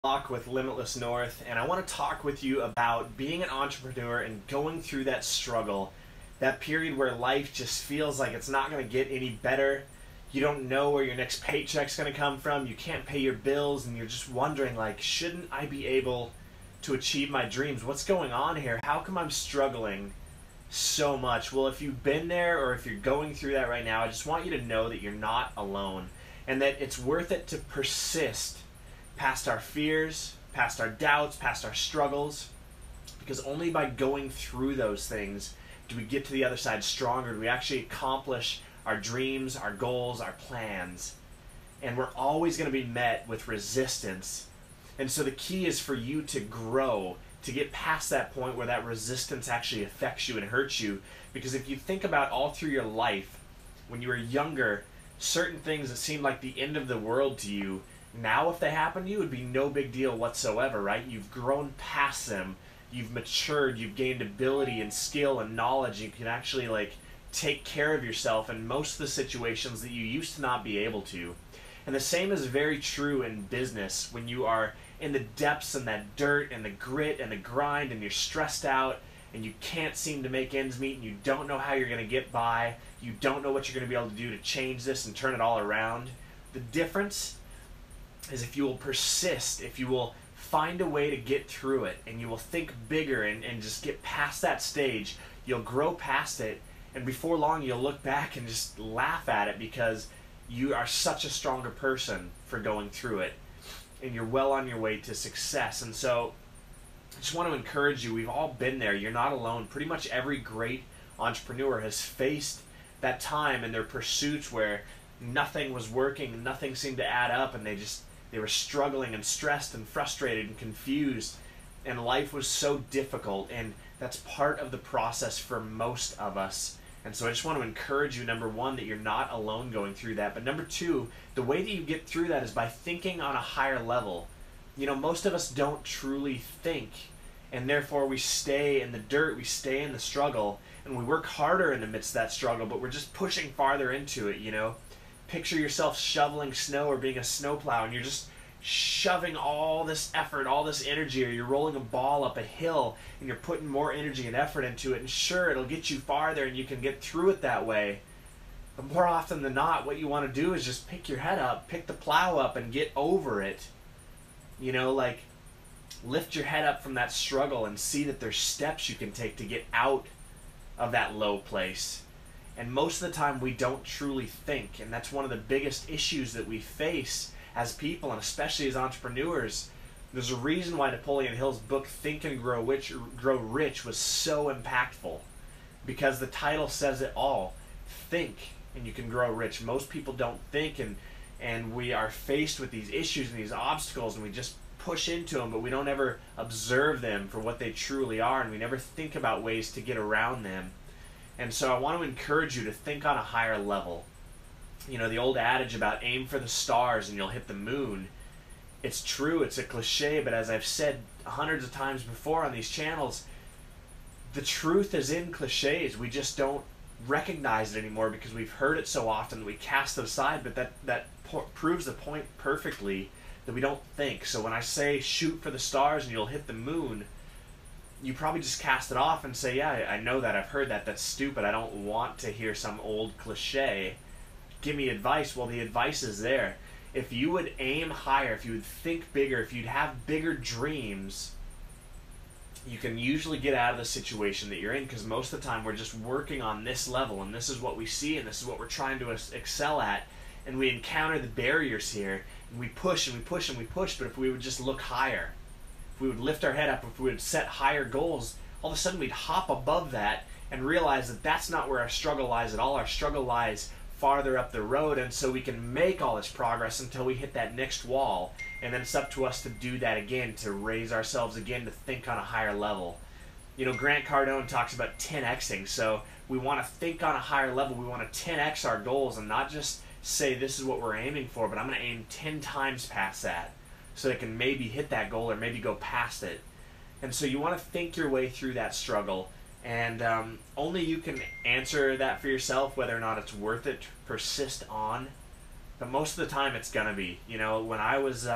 With Limitless North, and I want to talk with you about being an entrepreneur and going through that struggle, that period where life just feels like it's not going to get any better. You don't know where your next paycheck's going to come from. You can't pay your bills, and you're just wondering, like, shouldn't I be able to achieve my dreams? What's going on here? How come I'm struggling so much? Well, if you've been there or if you're going through that right now, I just want you to know that you're not alone and that it's worth it to persist past our fears, past our doubts, past our struggles, because only by going through those things do we get to the other side stronger. Do we actually accomplish our dreams, our goals, our plans? And we're always going to be met with resistance. And so the key is for you to grow, to get past that point where that resistance actually affects you and hurts you. Because if you think about all through your life, when you were younger, certain things that seemed like the end of the world to you, now if they happen to you, it would be no big deal whatsoever, right? You've grown past them, you've matured, you've gained ability and skill and knowledge. You can actually take care of yourself in most of the situations that you used to not be able to. And the same is very true in business. When you are in the depths and that dirt and the grit and the grind and you're stressed out and you can't seem to make ends meet and you don't know how you're going to get by, you don't know what you're going to be able to do to change this and turn it all around. The difference is if you will persist, if you will find a way to get through it, and you will think bigger and just get past that stage, you'll grow past it, and before long you'll look back and just laugh at it because you are such a stronger person for going through it, and you're well on your way to success. And so I just want to encourage you, we've all been there. You're not alone. Pretty much every great entrepreneur has faced that time in their pursuits where nothing was working, nothing seemed to add up, and they were struggling and stressed and frustrated and confused, and life was so difficult, and that's part of the process for most of us. And so I just want to encourage you, number one, that you're not alone going through that, but number two, the way that you get through that is by thinking on a higher level. You know, most of us don't truly think, and therefore we stay in the dirt, we stay in the struggle, and we work harder in the midst of that struggle, but we're just pushing farther into it, you know? Picture yourself shoveling snow or being a snowplow, and you're just shoving all this effort, all this energy, or you're rolling a ball up a hill and you're putting more energy and effort into it, and sure, it'll get you farther and you can get through it that way. But more often than not, what you want to do is just pick your head up, pick the plow up, and get over it. You know, lift your head up from that struggle and see that there's steps you can take to get out of that low place. And most of the time we don't truly think, and that's one of the biggest issues that we face as people, and especially as entrepreneurs. There's a reason why Napoleon Hill's book Think and Grow Rich was so impactful, because the title says it all. Think and you can grow rich. Most people don't think, and we are faced with these issues and these obstacles, and we just push into them, but we don't ever observe them for what they truly are, and we never think about ways to get around them. And so I want to encourage you to think on a higher level. You know, the old adage about aim for the stars and you'll hit the moon. It's true, it's a cliche, but as I've said hundreds of times before on these channels, the truth is in cliches. We just don't recognize it anymore because we've heard it so often that we cast it aside, but that proves the point perfectly, that we don't think. So when I say shoot for the stars and you'll hit the moon, you probably just cast it off and say, yeah, I know that, I've heard that, that's stupid, I don't want to hear some old cliche. Give me advice. Well, the advice is there. If you would aim higher, if you would think bigger, if you'd have bigger dreams, you can usually get out of the situation that you're in, because most of the time we're just working on this level, and this is what we see, and this is what we're trying to excel at, and we encounter the barriers here, and we push and we push and we push. But if we would just look higher, if we would lift our head up, if we would set higher goals, all of a sudden we'd hop above that and realize that that's not where our struggle lies at all. Our struggle lies farther up the road, and so we can make all this progress until we hit that next wall, and then it's up to us to do that again, to raise ourselves again, to think on a higher level. You know, Grant Cardone talks about 10xing, so we want to think on a higher level. We want to 10x our goals and not just say this is what we're aiming for, but I'm going to aim 10 times past that so I can maybe hit that goal or maybe go past it. And so you want to think your way through that struggle, and only you can answer that for yourself, whether or not it's worth it to persist on. But most of the time it's gonna be. You know, when I was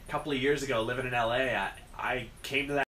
couple of years ago living in LA, I came to that